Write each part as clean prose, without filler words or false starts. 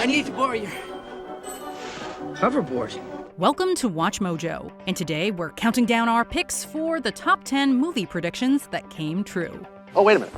I need to borrow your hoverboard. Welcome to WatchMojo, and today we're counting down our picks for the top 10 movie predictions that came true. Oh, wait a minute.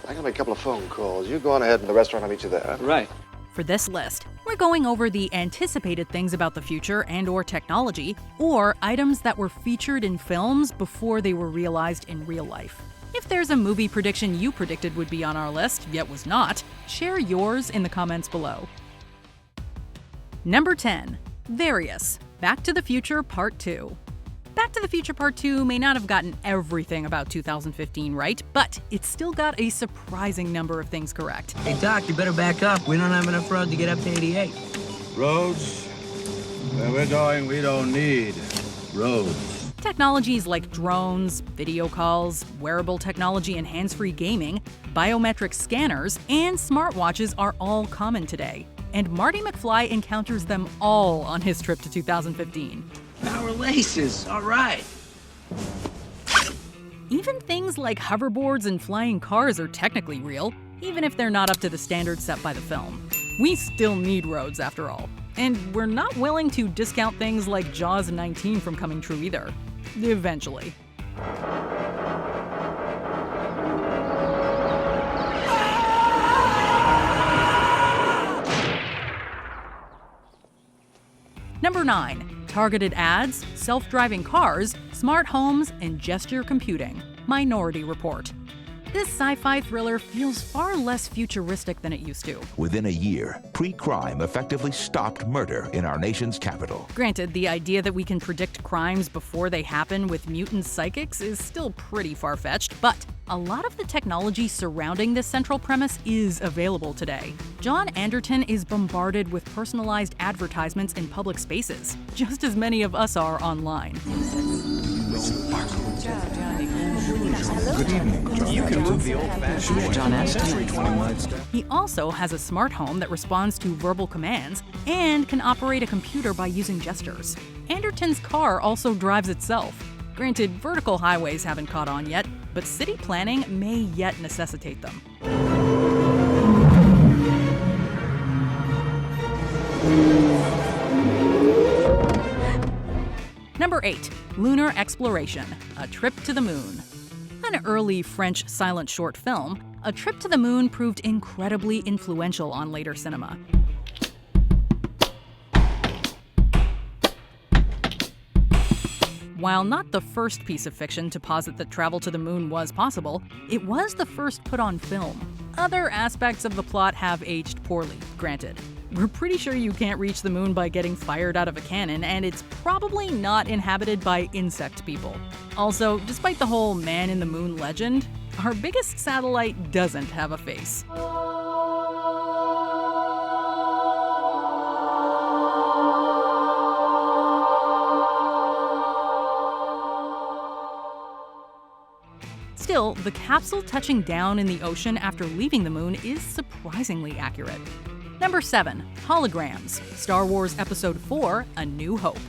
I gotta make a couple of phone calls. You go on ahead in the restaurant. I'll meet you there. Right. For this list, we're going over the anticipated things about the future and/or technology, or items that were featured in films before they were realized in real life. If there's a movie prediction you predicted would be on our list, yet was not, share yours in the comments below. Number 10. Various. Back to the Future Part 2. Back to the Future Part 2 may not have gotten everything about 2015 right, but it still got a surprising number of things correct. Hey, Doc, you better back up. We don't have enough road to get up to 88. Roads? Where we're going, we don't need roads. Technologies like drones, video calls, wearable technology and hands-free gaming, biometric scanners, and smartwatches are all common today. And Marty McFly encounters them all on his trip to 2015. Power laces, all right. Even things like hoverboards and flying cars are technically real, even if they're not up to the standards set by the film. We still need roads, after all. And we're not willing to discount things like Jaws 19 from coming true either. Eventually. Number 9. Targeted ads, self-driving cars, smart homes, and gesture computing. Minority Report. This sci-fi thriller feels far less futuristic than it used to. Within a year, pre-crime effectively stopped murder in our nation's capital. Granted, the idea that we can predict crimes before they happen with mutant psychics is still pretty far-fetched, but a lot of the technology surrounding this central premise is available today. John Anderton is bombarded with personalized advertisements in public spaces, just as many of us are online. Good evening, John. You can move the old-fashioned John Aston. He also has a smart home that responds to verbal commands and can operate a computer by using gestures. Anderton's car also drives itself. Granted, vertical highways haven't caught on yet, but city planning may yet necessitate them. Number 8. Lunar Exploration, A Trip to the Moon. An early French silent short film, A Trip to the Moon proved incredibly influential on later cinema. While not the first piece of fiction to posit that travel to the moon was possible, it was the first put on film. Other aspects of the plot have aged poorly, granted. We're pretty sure you can't reach the moon by getting fired out of a cannon, and it's probably not inhabited by insect people. Also, despite the whole man in the moon legend, our biggest satellite doesn't have a face. Still, the capsule touching down in the ocean after leaving the moon is surprisingly accurate. Number 7. Holograms, Star Wars Episode 4, A New Hope.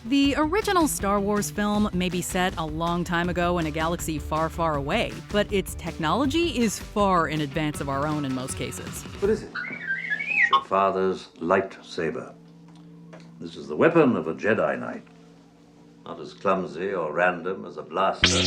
The original Star Wars film may be set a long time ago in a galaxy far, far away, but its technology is far in advance of our own in most cases. What is it? Your father's lightsaber. This is the weapon of a Jedi Knight. Not as clumsy or random as a blaster.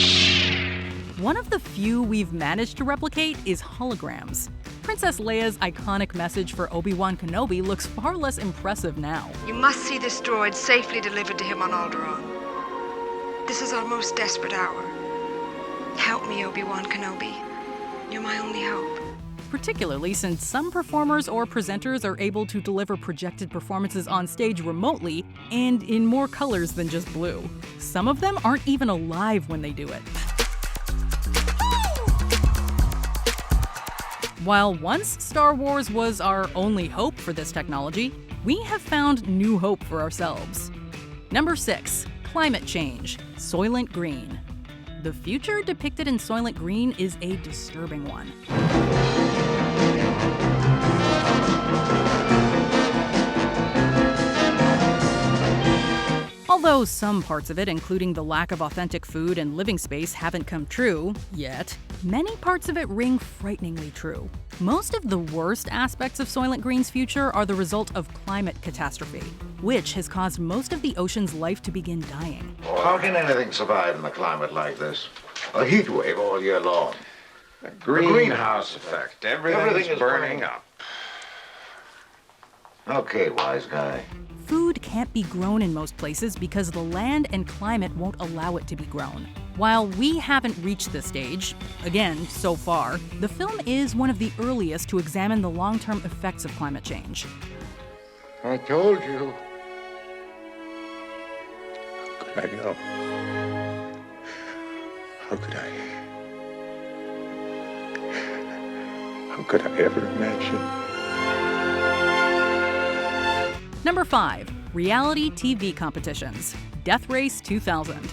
One of the few we've managed to replicate is holograms. Princess Leia's iconic message for Obi-Wan Kenobi looks far less impressive now. You must see this droid safely delivered to him on Alderaan. This is our most desperate hour. Help me, Obi-Wan Kenobi. You're my only hope. Particularly since some performers or presenters are able to deliver projected performances on stage remotely and in more colors than just blue. Some of them aren't even alive when they do it. While once Star Wars was our only hope for this technology, we have found new hope for ourselves. Number 6. Climate change, Soylent Green. The future depicted in Soylent Green is a disturbing one. Although Although some parts of it, including the lack of authentic food and living space, haven't come true yet, many parts of it ring frighteningly true. Most of the worst aspects of Soylent Green's future are the result of climate catastrophe, which has caused most of the ocean's life to begin dying. How can anything survive in a climate like this? A heat wave all year long. The greenhouse effect. Everything is burning up. Okay, wise guy. Food can't be grown in most places because the land and climate won't allow it to be grown. While we haven't reached this stage, again, so far, the film is one of the earliest to examine the long-term effects of climate change. I told you. How could I know? How could I ever imagine? Number 5. Reality TV competitions. Death Race 2000.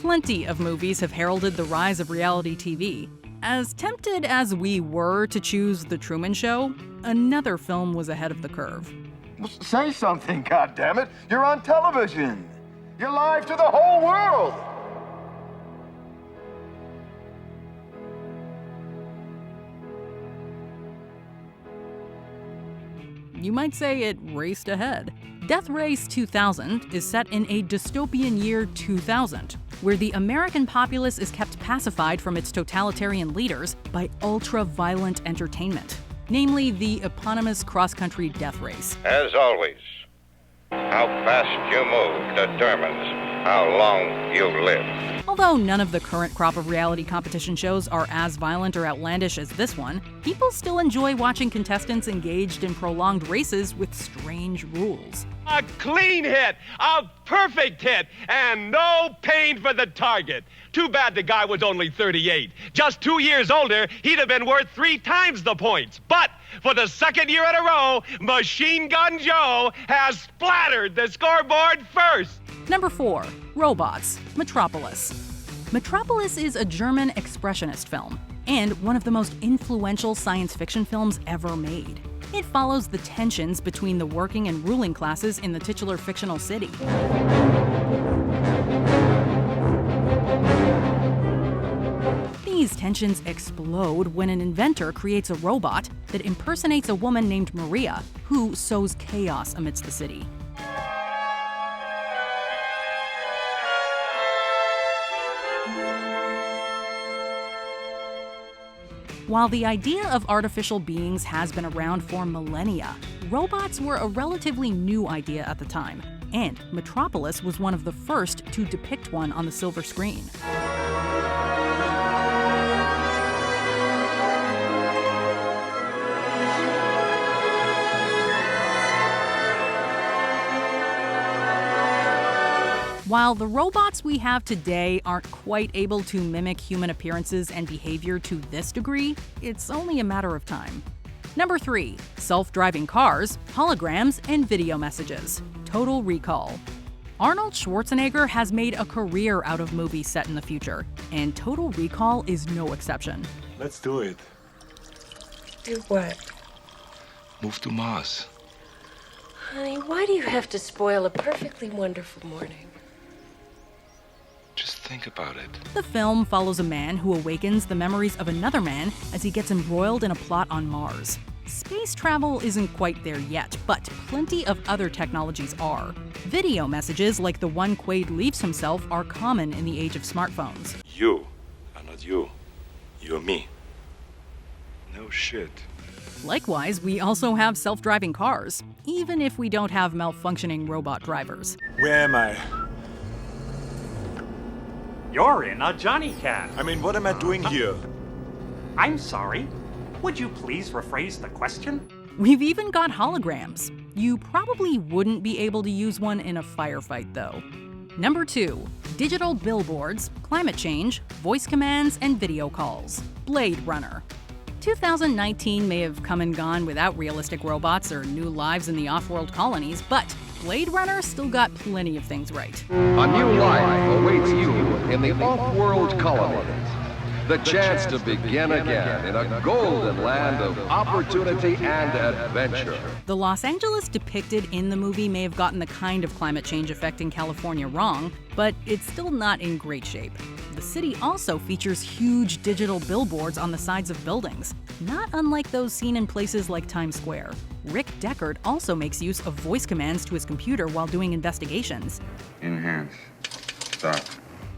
Plenty of movies have heralded the rise of reality TV. As tempted as we were to choose The Truman Show, another film was ahead of the curve. Well, say something, goddammit! You're on television! You're live to the whole world! You might say it raced ahead. Death Race 2000 is set in a dystopian year 2000, where the American populace is kept pacified from its totalitarian leaders by ultra-violent entertainment, namely the eponymous cross-country death race. As always, how fast you move determines how long you live. Although none of the current crop of reality competition shows are as violent or outlandish as this one, people still enjoy watching contestants engaged in prolonged races with strange rules. A clean hit, a perfect hit, and no pain for the target. Too bad the guy was only 38. Just 2 years older, he'd have been worth 3 times the points. But for the second year in a row, Machine Gun Joe has splattered the scoreboard first. Number 4. Robots. Metropolis. Metropolis is a German expressionist film, and one of the most influential science fiction films ever made. It follows the tensions between the working and ruling classes in the titular fictional city. These tensions explode when an inventor creates a robot that impersonates a woman named Maria, who sows chaos amidst the city. While the idea of artificial beings has been around for millennia, robots were a relatively new idea at the time, and Metropolis was one of the first to depict one on the silver screen. While the robots we have today aren't quite able to mimic human appearances and behavior to this degree, it's only a matter of time. Number 3. Self-driving cars, holograms, and video messages. Total Recall. Arnold Schwarzenegger has made a career out of movies set in the future, and Total Recall is no exception. Let's do it. Do what? Move to Mars. Honey, why do you have to spoil a perfectly wonderful morning? Just think about it. The film follows a man who awakens the memories of another man as he gets embroiled in a plot on Mars. Space travel isn't quite there yet, but plenty of other technologies are. Video messages like the one Quaid leaves himself are common in the age of smartphones. You are not you. You're me. No shit. Likewise, we also have self-driving cars, even if we don't have malfunctioning robot drivers. Where am I? You're in a Johnny Cat. I mean, what am I doing here? I'm sorry. Would you please rephrase the question? We've even got holograms. You probably wouldn't be able to use one in a firefight, though. Number 2. Digital billboards, climate change, voice commands, and video calls. Blade Runner. 2019 may have come and gone without realistic robots or new lives in the off-world colonies, but Blade Runner still got plenty of things right. A new life awaits you in the off-world colonies. the chance to begin again in a golden land of opportunity and adventure. The Los Angeles depicted in the movie may have gotten the kind of climate change affecting California wrong, but it's still not in great shape. The city also features huge digital billboards on the sides of buildings, not unlike those seen in places like Times Square. Rick Deckard also makes use of voice commands to his computer while doing investigations. Enhance. Stop.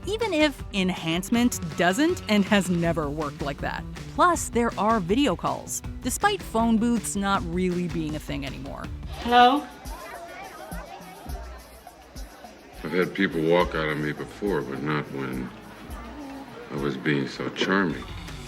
Even if enhancement doesn't and has never worked like that. Plus, there are video calls, despite phone booths not really being a thing anymore. Hello? I've had people walk out on me before, but not when I was being so charming.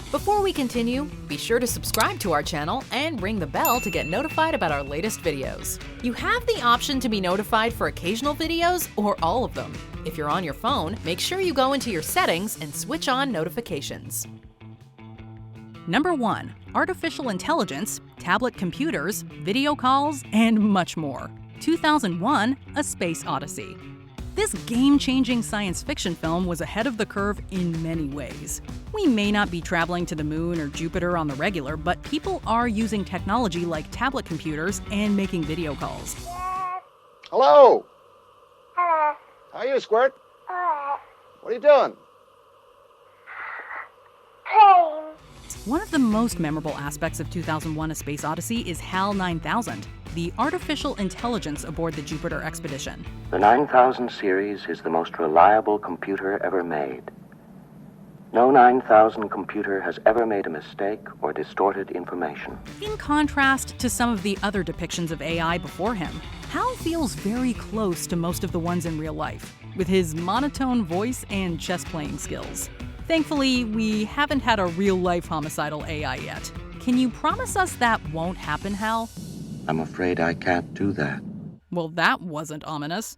Before we continue, be sure to subscribe to our channel and ring the bell to get notified about our latest videos. You have the option to be notified for occasional videos or all of them. If you're on your phone, make sure you go into your settings and switch on notifications. Number 1. Artificial intelligence, tablet computers, video calls, and much more. 2001: A Space Odyssey. This game-changing science fiction film was ahead of the curve in many ways. We may not be traveling to the moon or Jupiter on the regular, but people are using technology like tablet computers and making video calls. Hello? How are you, Squirt? What are you doing? One of the most memorable aspects of 2001: A Space Odyssey is HAL 9000, the artificial intelligence aboard the Jupiter expedition. The 9000 series is the most reliable computer ever made. No 9000 computer has ever made a mistake or distorted information. In contrast to some of the other depictions of AI before him, HAL feels very close to most of the ones in real life, with his monotone voice and chess-playing skills. Thankfully, we haven't had a real-life homicidal AI yet. Can you promise us that won't happen, HAL? I'm afraid I can't do that. Well, that wasn't ominous.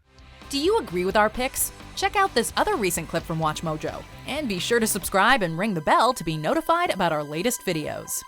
Do you agree with our picks? Check out this other recent clip from WatchMojo, and be sure to subscribe and ring the bell to be notified about our latest videos.